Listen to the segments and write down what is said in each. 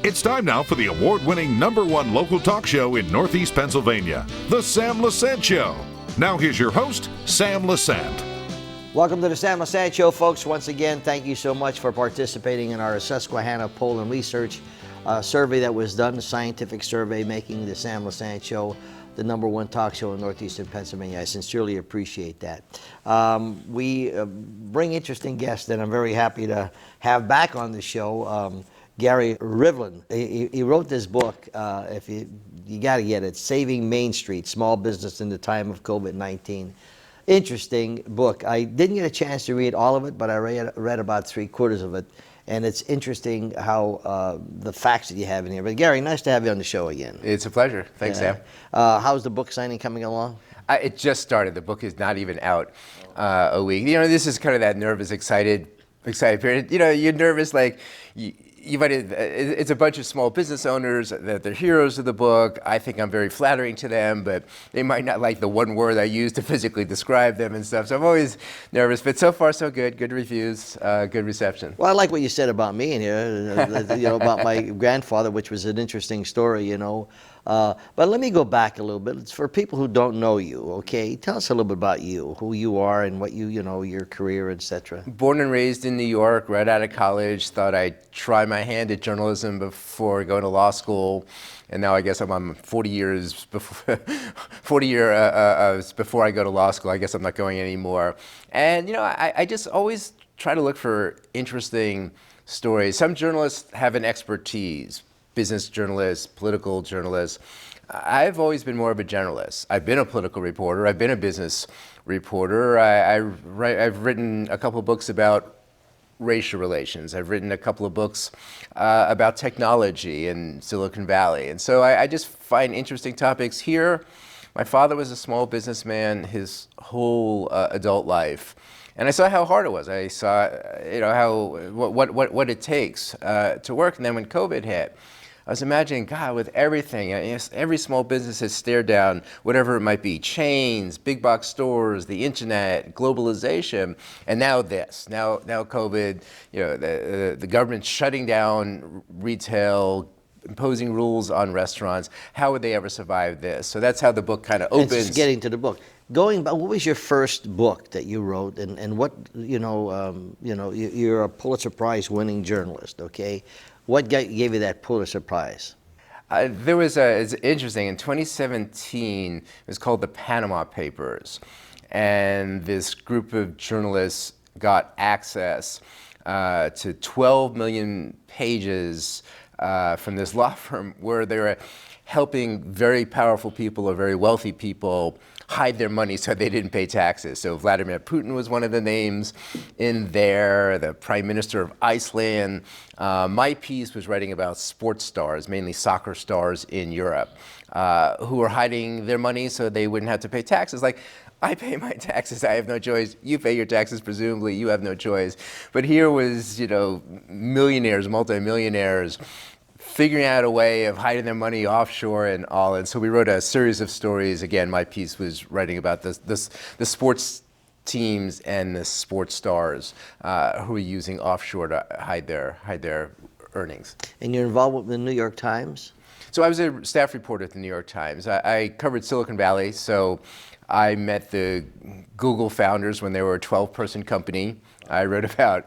It's time now for the award-winning #1 local talk show in Northeast Pennsylvania, The Sam Lesante Show. Now here's your host, Sam Lesante. Welcome to the Sam Lesante Show, folks. Once again, thank you so much for participating in our Susquehanna poll and research survey that was done, a scientific survey making the Sam Lesante Show the #1 talk show in Northeastern Pennsylvania. I sincerely appreciate that. We bring interesting guests that I'm very happy to have back on the show. Gary Rivlin, he wrote this book, if you got to get it, Saving Main Street, Small Business in the Time of COVID-19. Interesting book. I didn't get a chance to read all of it, but I read about 3/4 of it. And it's interesting how the facts that you have in here. But Gary, nice to have you on the show again. It's a pleasure. Thanks, Sam. How's the book signing coming along? It just started. The book is not even out a week. You know, this is kind of that nervous, excited period. You know, you're nervous like it's a bunch of small business owners that they're heroes of the book. I think I'm very flattering to them, but they might not like the one word I use to physically describe them and stuff. So I'm always nervous, but so far so good. Good reviews, good reception. Well, I like what you said about me in here, you know, about my grandfather, which was an interesting story, you know. But let me go back a little bit. It's for people who don't know you, okay? Tell us a little bit about you, who you are and what you know, your career, etc. Born and raised in New York, right out of college, thought I'd try my hand at journalism before going to law school. And now I guess I'm on 40 years before, before I go to law school. I guess I'm not going anymore. And, you know, I just always try to look for interesting stories. Some journalists have an expertise. Business journalists, political journalists. I've always been more of a generalist. I've been a political reporter. I've been a business reporter. I've written a couple of books about racial relations. I've written a couple of books about technology in Silicon Valley. And so I just find interesting topics here. My father was a small businessman his whole adult life. And I saw how hard it was. I saw, you know, what it takes to work. And then when COVID hit, I was imagining, God, with everything, every small business has stared down whatever it might be, chains, big box stores, the internet, globalization, and now this. Now COVID, you know, the government shutting down retail, imposing rules on restaurants. How would they ever survive this? So that's how the book kind of opens. And just getting to the book. Going back, what was your first book that you wrote, and what, you're a Pulitzer Prize winning journalist, okay? What gave you that Pulitzer Prize? It's interesting, in 2017, it was called the Panama Papers. And this group of journalists got access to 12 million pages from this law firm where they were helping very powerful people or very wealthy people hide their money so they didn't pay taxes. So Vladimir Putin was one of the names in there, the Prime Minister of Iceland. My piece was writing about sports stars, mainly soccer stars in Europe, who were hiding their money so they wouldn't have to pay taxes. Like, I pay my taxes, I have no choice. You pay your taxes, presumably, you have no choice. But here was, you know, millionaires, multimillionaires, figuring out a way of hiding their money offshore and all. And so we wrote a series of stories. Again, my piece was writing about the sports teams and the sports stars who were using offshore to hide their earnings. And you're involved with the New York Times? So I was a staff reporter at the New York Times. I covered Silicon Valley, so I met the Google founders when they were a 12-person company. I wrote about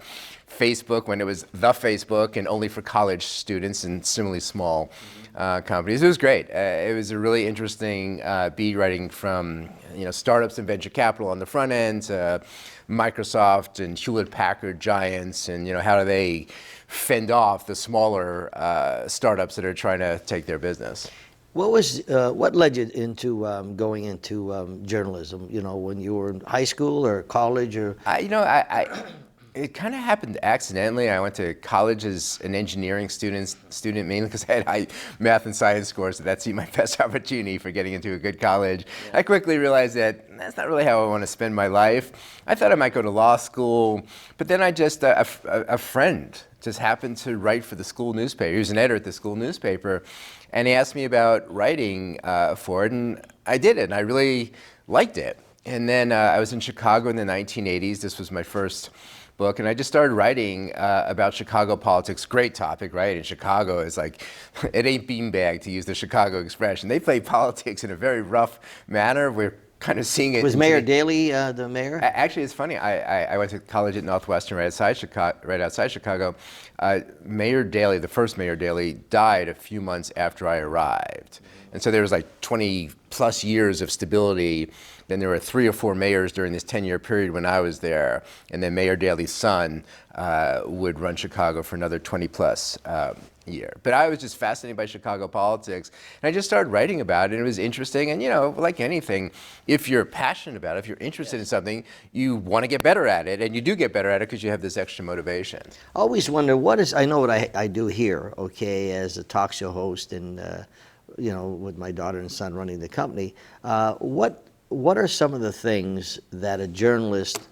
Facebook when it was the Facebook and only for college students and similarly small companies. It was great. It was a really interesting beat, writing from startups and venture capital on the front end to Microsoft and Hewlett-Packard giants, and how do they fend off the smaller startups that are trying to take their business. What led you into going into journalism? When you were in high school or college, or it kind of happened accidentally. I went to college as an engineering student mainly because I had high math and science scores, so that seemed my best opportunity for getting into a good college. Yeah. I quickly realized that that's not really how I want to spend my life. I thought I might go to law school, but then a friend just happened to write for the school newspaper. He was an editor at the school newspaper, and he asked me about writing for it, and I did it, and I really liked it. And then I was in Chicago in the 1980s. This was my first book, and I just started writing about Chicago politics. Great topic, right? In Chicago, it's like, it ain't beanbag, to use the Chicago expression. They play politics in a very rough manner. We're kind of seeing it. Was Mayor Daley the mayor? Actually, it's funny. I went to college at Northwestern right outside Chicago. Mayor Daley, the first Mayor Daley, died a few months after I arrived. And so there was like 20 plus years of stability. Then there were 3 or 4 mayors during this 10-year period when I was there. And then Mayor Daley's son would run Chicago for another 20 plus year. But I was just fascinated by Chicago politics. And I just started writing about it, and it was interesting. And, you know, like anything, if you're passionate about it, if you're interested in something, you want to get better at it. And you do get better at it because you have this extra motivation. I always wonder, I know what I do here, okay, as a talk show host and, you know, with my daughter and son running the company. What are some of the things that a journalist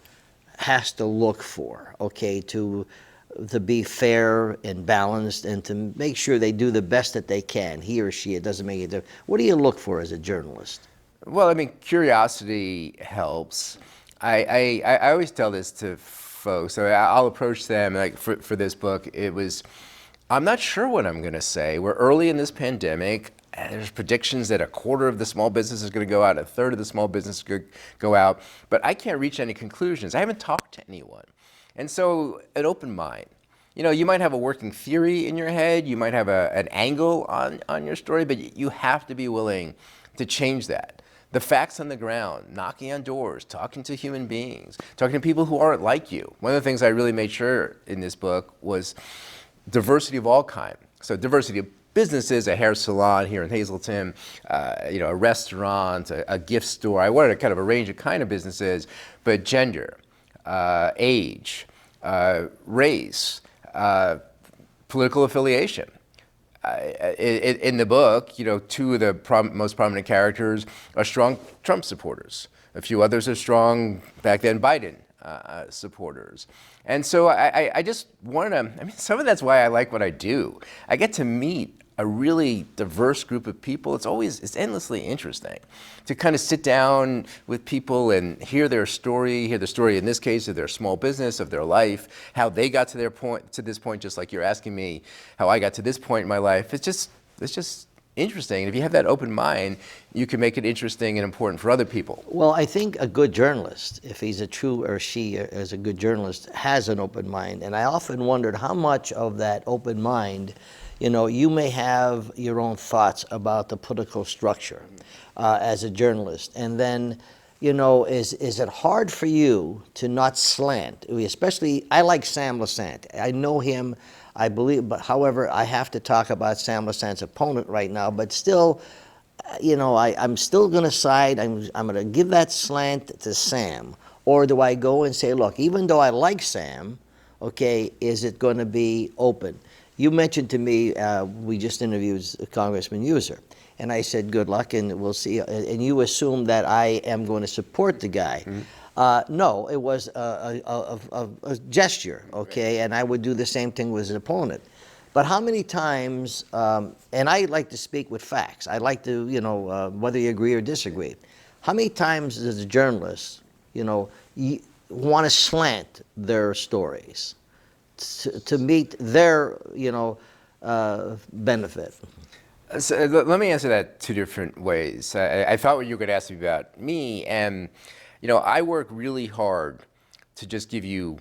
has to look for, okay, to be fair and balanced and to make sure they do the best that they can, he or she, it doesn't make a difference. What do you look for as a journalist? Well, I mean, curiosity helps. I always tell this to folks. So I'll approach them, like for this book, I'm not sure what I'm going to say. We're early in this pandemic. There's predictions that 1/4 of the small business is going to go out, 1/3 of the small business is going to go out, but I can't reach any conclusions. I haven't talked to anyone. And so an open mind. You know, you might have a working theory in your head, you might have an angle on your story, but you have to be willing to change that. The facts on the ground, knocking on doors, talking to human beings, talking to people who aren't like you. One of the things I really made sure in this book was diversity of all kind. So diversity of businesses, a hair salon here in Hazleton, you know, a restaurant, a gift store. I wanted a kind of a range of kind of businesses, but gender, age, race, political affiliation. In the book, you know, 2 of the most prominent characters are strong Trump supporters. A few others are strong, back then, Biden supporters. And so I just wanted to, I mean, some of that's why I like what I do. I get to meet a really diverse group of people. It's endlessly interesting to kind of sit down with people and hear the story in this case of their small business, of their life, how they got to this point, just like you're asking me how I got to this point in my life. It's just interesting. And if you have that open mind, you can make it interesting and important for other people. Well, I think a good journalist, if he's a true or she is a good journalist, has an open mind. And I often wondered how much of that open mind, you know, you may have your own thoughts about the political structure as a journalist. And then, you know, is it hard for you to not slant? Especially, I like Sam Lesante. I know him, I believe, but however, I have to talk about Sam Lesante's opponent right now, but still, you know, I'm still going to side, I'm going to give that slant to Sam. Or do I go and say, look, even though I like Sam, okay, is it going to be open? You mentioned to me, we just interviewed Congressman User, and I said, good luck, and we'll see. And you assumed that I am going to support the guy. Mm-hmm. No, it was a gesture, okay, and I would do the same thing with his opponent. But how many times, and I like to speak with facts. I like to, you know, whether you agree or disagree. How many times does a journalist, you know, want to slant their stories to meet their, you know, benefit? So let me answer that 2 different ways. I thought what you were going to ask me about me, and you know, I work really hard to just give you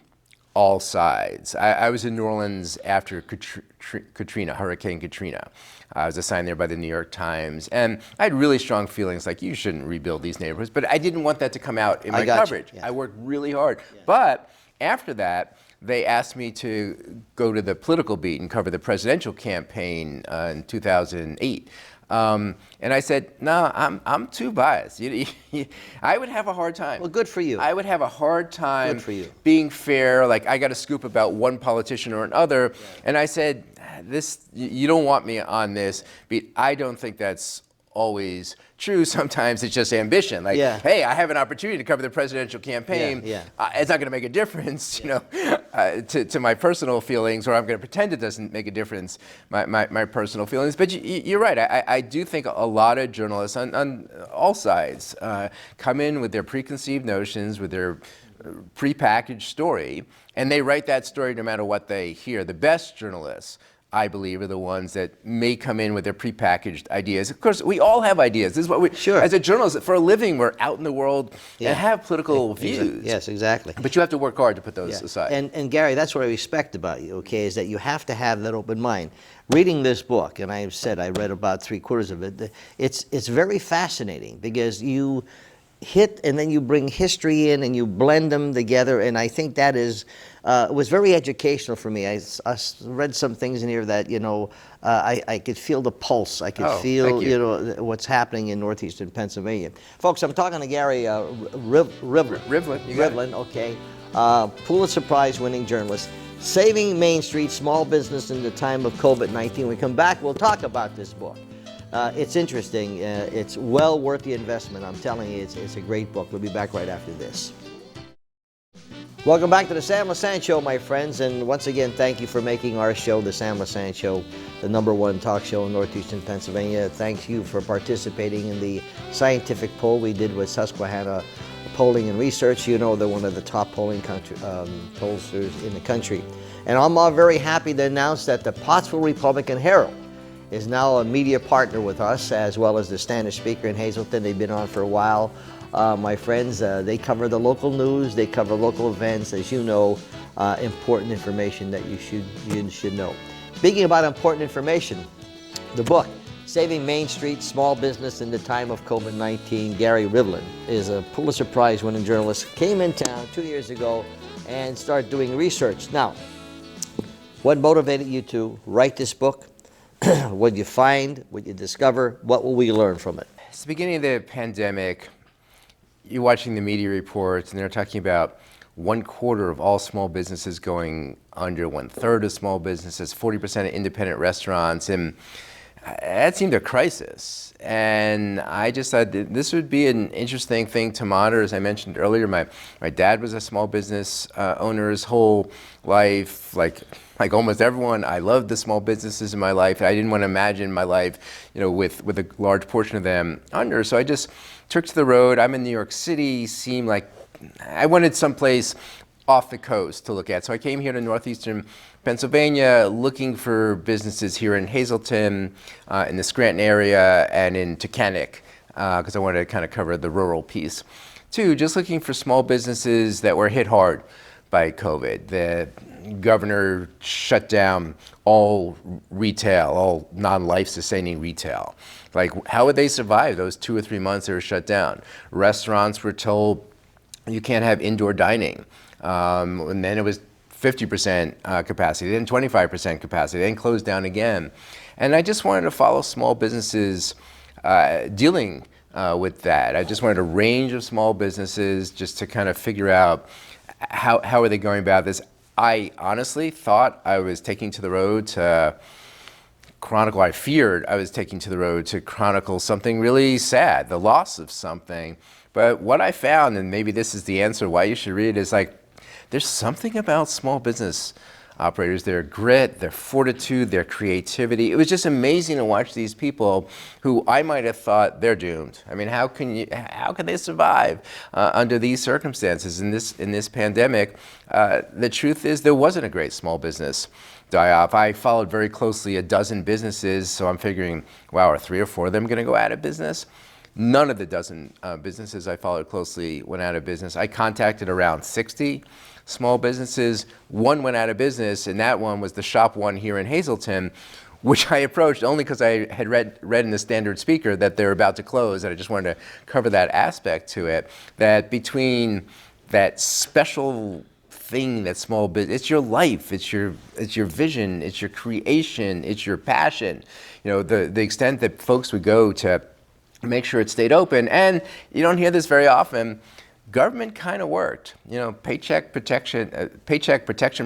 all sides. I was in New Orleans after Katrina, Hurricane Katrina. I was assigned there by the New York Times, and I had really strong feelings like you shouldn't rebuild these neighborhoods, but I didn't want that to come out in my coverage. Yeah. I worked really hard. Yeah. But after that, they asked me to go to the political beat and cover the presidential campaign in 2008. And I said, no, I'm too biased. I would have a hard time. Well, good for you. I would have a hard time good for you. Being fair. Like, I got a scoop about one politician or another. Yeah. And I said, you don't want me on this beat. I don't think that's always true. Sometimes it's just ambition. Like, Yeah. hey, I have an opportunity to cover the presidential campaign. Yeah. It's not going to make a difference, to my personal feelings, or I'm going to pretend it doesn't make a difference, my personal feelings. But you're right. I do think a lot of journalists on all sides come in with their preconceived notions, with their prepackaged story, and they write that story no matter what they hear. The best journalists, I believe, are the ones that may come in with their prepackaged ideas. Of course, we all have ideas. This is what we, Sure. as a journalist, for a living, we're out in the world Yeah. and have political views. Yes, exactly. But you have to work hard to put those Yeah. aside. And Gary, that's what I respect about you, okay, is that you have to have that open mind. Reading this book, and I said I read about 3/4 of it, it's very fascinating because you hit and then you bring history in and you blend them together, and I think that is was very educational for me. I read some things in here that I could feel the pulse. I could feel thank you. what's happening in northeastern Pennsylvania. Folks, I'm talking to Gary Rivlin. Rivlin, you got it. Rivlin, okay. Pulitzer Prize winning journalist. Saving Main Street Small Business in the Time of COVID-19. When we come back, we'll talk about this book. It's interesting. It's well worth the investment. I'm telling you, it's a great book. We'll be back right after this. Welcome back to the Sam Lesante Show, my friends. And once again, thank you for making our show, the Sam Lesante Show, the #1 talk show in northeastern Pennsylvania. Thank you for participating in the scientific poll we did with Susquehanna Polling and Research. They're one of the top pollsters in the country. And I'm very happy to announce that the Pottsville Republican Herald is now a media partner with us, as well as the Standard Speaker in Hazleton. They've been on for a while. My friends, they cover the local news, they cover local events, as you know, important information that you should know. Speaking about important information, the book, Saving Main Street Small Business in the Time of COVID-19, Gary Rivlin is a Pulitzer Prize winning journalist, came in town 2 years ago and started doing research. Now, what motivated you to write this book? What did you find? What did you discover? What will we learn from it? It's the beginning of the pandemic. You're watching the media reports, and they're talking about 1/4 of all small businesses going under, 1/3 of small businesses, 40% of independent restaurants, and that seemed a crisis. And I just thought this would be an interesting thing to monitor. As I mentioned earlier, my dad was a small business owner his whole life, like almost everyone. I loved the small businesses in my life. I didn't want to imagine my life, with a large portion of them under. So I just took to the road. I'm in New York City. Seemed like I wanted someplace off the coast to look at. So I came here to northeastern Pennsylvania looking for businesses here in Hazleton, in the Scranton area, and in Taconic, because I wanted to kind of cover the rural piece. Two, just looking for small businesses that were hit hard by COVID. The governor shut down all retail, all non-life sustaining retail. Like, how would they survive those 2 or 3 months they were shut down? Restaurants were told you can't have indoor dining. And then it was 50% capacity, then 25% capacity, then closed down again. And I just wanted to follow small businesses dealing with that. I just wanted a range of small businesses just to kind of figure out how are they going about this. I honestly thought I was taking to the road to chronicle, I feared I was taking to the road to chronicle something really sad, the loss of something. But what I found, and maybe this is the answer why you should read it, is like, there's something about small business operators, their grit, their fortitude, their creativity. It was just amazing to watch these people who I might have thought they're doomed. I mean, how can they survive under these circumstances in this pandemic? The truth is there wasn't a great small business die-off. I followed very closely a dozen businesses, so I'm figuring, wow, are 3 or 4 of them going to go out of business? None of the dozen businesses I followed closely went out of business. I contacted around 60 small businesses. 1 went out of business, and that one was the Shop One here in Hazleton, which I approached only because I had read in the Standard Speaker that they're about to close, and I just wanted to cover that aspect to it. That between that special thing that small business, it's your life, it's your vision, it's your creation, it's your passion. The extent that folks would go to make sure it stayed open, and you don't hear this very often. Government kind of worked. Paycheck Protection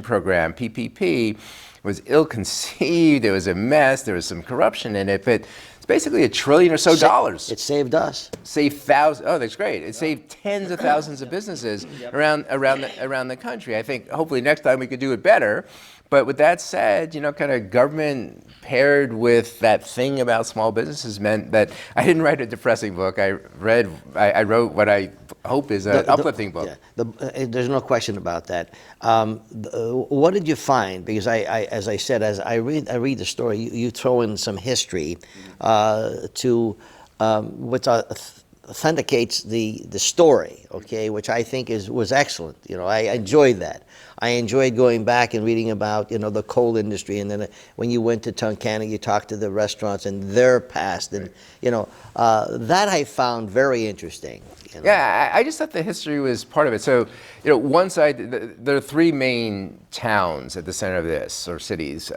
Program (PPP) was ill-conceived. It was a mess. There was some corruption in it, but It's basically $1 trillion or so dollars. It saved us. Saved thousands. Oh, that's great. It saved tens of thousands of businesses around the country. I think hopefully next time we could do it better. But with that said, kind of government paired with that thing about small businesses meant that I didn't write a depressing book. I wrote what I hope is an uplifting book. Yeah, there's no question about that. What did you find? Because as I said, as I read the story, you throw in some history to which authenticates the story, okay, which I think was excellent. I enjoyed that. I enjoyed going back and reading about the coal industry, and then when you went to Tunkhannock, you talked to the restaurants and their past, and that I found very interesting. Yeah, I just thought the history was part of it. So, one side, there are three main towns at the center of this, or cities: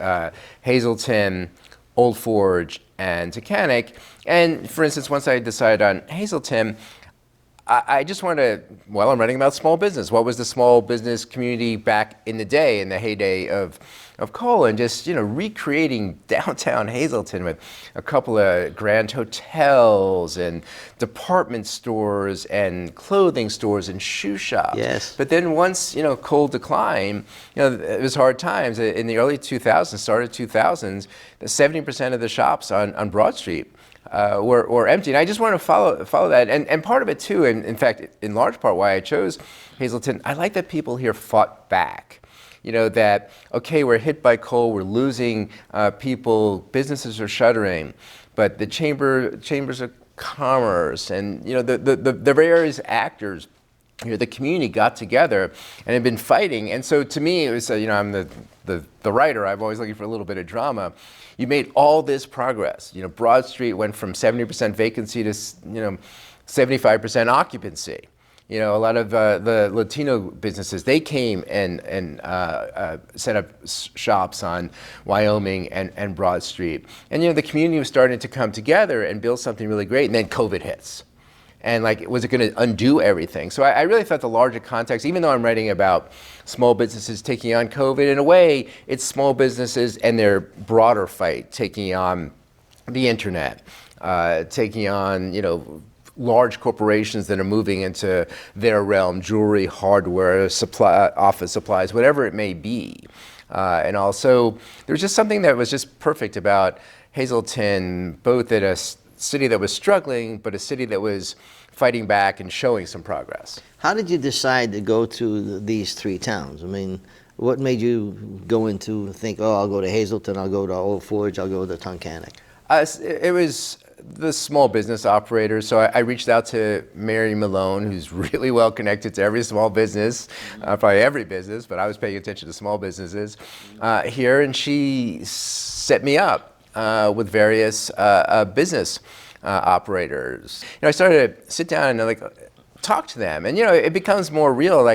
Hazleton, Old Forge, and Tunkhannock. And for instance, once I decided on Hazleton, I just wanted to, I'm writing about small business. What was the small business community back in the day, in the heyday of coal, and just, recreating downtown Hazleton with a couple of grand hotels and department stores and clothing stores and shoe shops. Yes. But then once, coal declined, it was hard times. In the early 2000s, started 2000s, 70% of the shops on Broad Street were empty. And I just wanted to follow that. And part of it too, and in fact, in large part why I chose Hazleton, I like that people here fought back. That, okay, we're hit by coal, we're losing people, businesses are shuttering, but the chambers of commerce and, the various actors, the community got together and had been fighting. And so to me, it was, I'm the writer, I'm always looking for a little bit of drama. You made all this progress. Broad Street went from 70% vacancy to, 75% occupancy. A lot of the Latino businesses, they came and set up shops on Wyoming and Broad Street. And, the community was starting to come together and build something really great. And then COVID hits. And was it going to undo everything? So I really thought the larger context, even though I'm writing about small businesses taking on COVID, in a way, it's small businesses and their broader fight, taking on the internet, taking on, large corporations that are moving into their realm, jewelry, hardware, office supplies, whatever it may be. And also, there was just something that was just perfect about Hazleton, both at a city that was struggling, but a city that was fighting back and showing some progress. How did you decide to go to these three towns? I mean, what made you go into think, I'll go to Hazleton, I'll go to Old Forge, I'll go to Tunkhannock? It was the small business operators. So I reached out to Mary Malone, who's really well connected to every small business, probably every business, but I was paying attention to small businesses here, and she set me up with various business operators. I started to sit down and talk to them, and it becomes more real.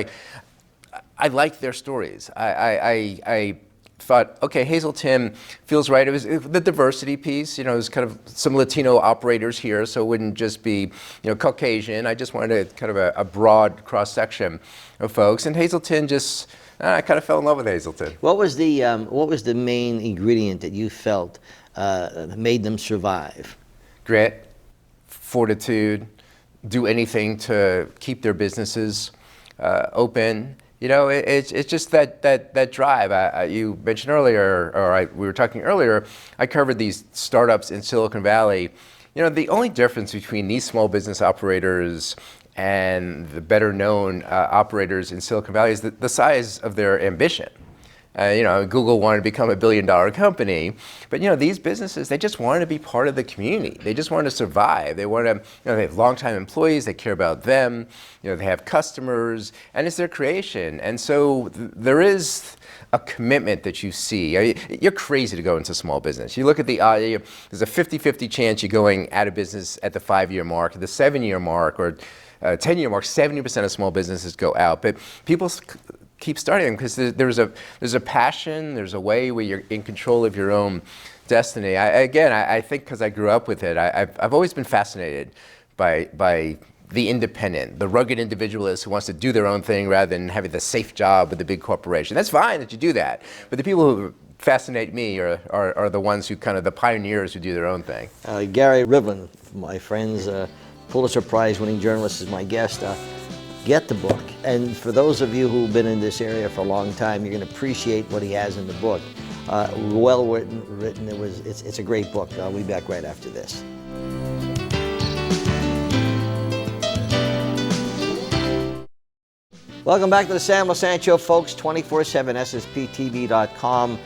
I like their stories. I thought, okay, Hazleton feels right. It was the diversity piece. It was kind of some Latino operators here, so it wouldn't just be Caucasian. I just wanted kind of a broad cross section of folks. And Hazleton just, I kind of fell in love with Hazleton. What was the main ingredient that you felt made them survive? Grit, fortitude, do anything to keep their businesses open. It's just that drive. You mentioned earlier, or we were talking earlier, I covered these startups in Silicon Valley. The only difference between these small business operators and the better known operators in Silicon Valley is the size of their ambition. Google wanted to become $1 billion company, but these businesses, they just wanted to be part of the community. They just wanted to survive. They want to, they have longtime employees. They care about them. They have customers, and it's their creation. And so there is a commitment that you see. You're crazy to go into small business. You look at there's a 50-50 chance you're going out of business at the 5-year mark, the 7-year mark, or 10-year mark. 70% of small businesses go out, but people keep starting them because there's a passion, there's a way where you're in control of your own destiny. I think because I grew up with it, I've always been fascinated by the independent, the rugged individualist who wants to do their own thing rather than having the safe job with the big corporation. That's fine that you do that, but the people who fascinate me are the ones who kind of the pioneers who do their own thing. Gary Rivlin, my friends, Pulitzer Prize winning journalist, is my guest. Get the book. And for those of you who've been in this area for a long time, you're going to appreciate what he has in the book. Well written. It's a great book. I'll be back right after this. Welcome back to the Sam Lesante Show, folks. 24/7 SSPTV.com.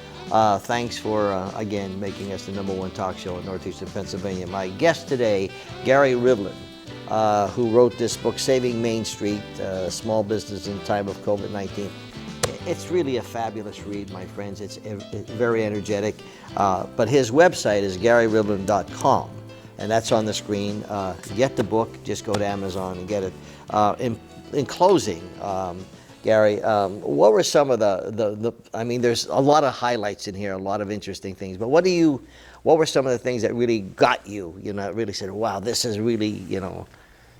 Thanks for, again, making us the #1 talk show in Northeastern Pennsylvania. My guest today, Gary Rivlin, who wrote this book, Saving Main Street, Small Business in Time of COVID-19. It's really a fabulous read, my friends. It's very energetic. But his website is GaryRivlin.com, and that's on the screen. Get the book. Just go to Amazon and get it. In closing, Gary, what were some of the I mean, there's a lot of highlights in here, a lot of interesting things, but what were some of the things that really got you, really said, wow, this is really,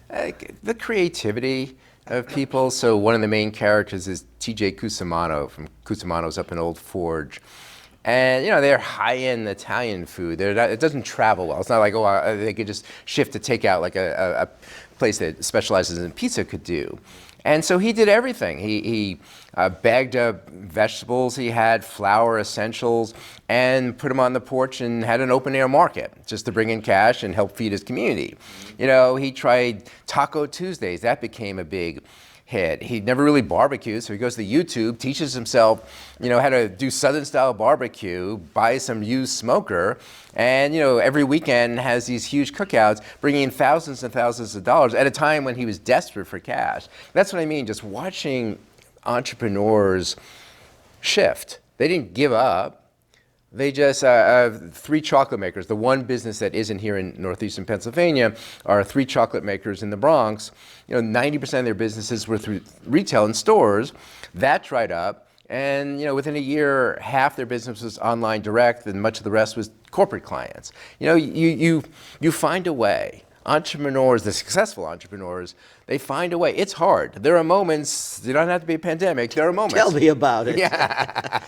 The creativity of people. So one of the main characters is T.J. Cusimano from Cusimano's up in Old Forge. And, they're high-end Italian food. It doesn't travel well. It's not like, they could just shift to takeout like a place that specializes in pizza could do. And so he did everything. He bagged up vegetables, he had flour essentials, and put them on the porch and had an open-air market just to bring in cash and help feed his community. He tried Taco Tuesdays. That became a big hit. He never really barbecued, so he goes to YouTube, teaches himself, how to do Southern-style barbecue, buys some used smoker, and, every weekend has these huge cookouts, bringing in thousands and thousands of dollars at a time when he was desperate for cash. That's what I mean, just watching entrepreneurs shift. They didn't give up. They just, 3 chocolate makers, the one business that isn't here in Northeastern Pennsylvania, are 3 chocolate makers in the Bronx. 90% of their businesses were through retail and stores. That dried up. And, within a year, half their business was online direct, and much of the rest was corporate clients. You find a way. Entrepreneurs, the successful entrepreneurs, they find a way. It's hard. There are moments, they don't have to be a pandemic, there are moments. Tell me about it. Yeah.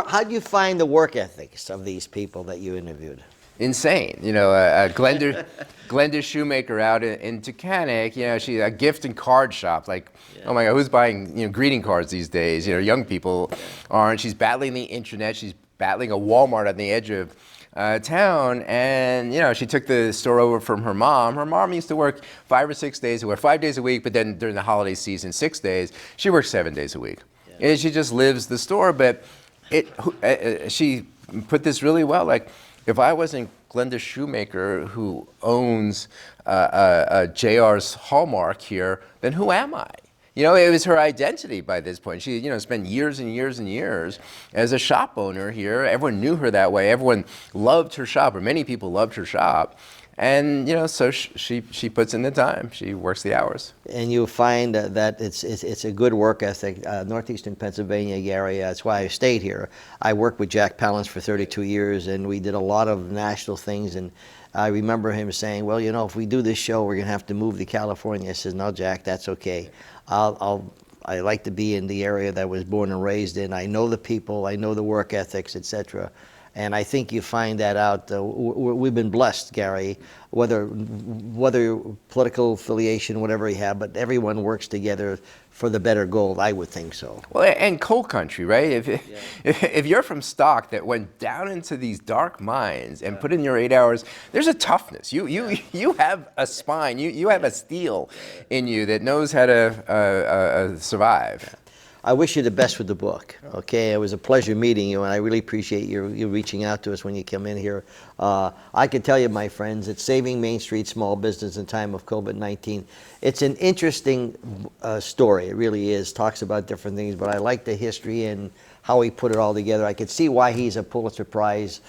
How do you find the work ethics of these people that you interviewed? Insane. Glenda Shoemaker out in Taconic, she's a gift and card shop. Like, oh my God, who's buying, greeting cards these days? Young people aren't. She's battling the internet. She's battling a Walmart on the edge of town, and she took the store over from her mom. Her mom used to work 5 or 6 days a week, 5 days a week, but then during the holiday season, 6 days. She works 7 days a week. Yeah. And she just lives the store, but she put this really well. Like, if I wasn't Glenda Shoemaker, who owns JR's Hallmark here, then who am I? It was her identity by this point. She, spent years and years and years as a shop owner here. Everyone knew her that way. Everyone loved her shop, or many people loved her shop. And, so she puts in the time. She works the hours. And you find that it's a good work ethic. Northeastern Pennsylvania, Gary, that's why I stayed here. I worked with Jack Palance for 32 years, and we did a lot of national things. And I remember him saying, well, if we do this show, we're going to have to move to California. I said, no, Jack, that's okay. I like to be in the area that I was born and raised in. I know the people, I know the work ethics, etc. And I think you find that out. We've been blessed, Gary, whether political affiliation, whatever you have, but everyone works together for the better goal. I would think so. Well, and coal country, right? If you're from stock that went down into these dark mines and put in your 8 hours, there's a toughness. You have a spine. You have a steel in you that knows how to survive. Yeah. I wish you the best with the book. Okay, it was a pleasure meeting you, and I really appreciate you reaching out to us when you come in here. I can tell you, my friends, it's Saving Main Street Small Business in Time of COVID-19. It's an interesting story. It really is. Talks about different things, but I like the history and how he put it all together. I could see why he's a Pulitzer Prize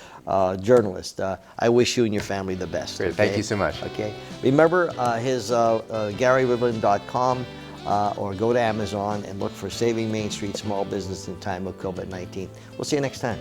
journalist. I wish you and your family the best. Great. Okay? Thank you so much. Okay. Remember his GaryRivlin.com. Or go to Amazon and look for Saving Main Street Small Business in Time of COVID-19. We'll see you next time.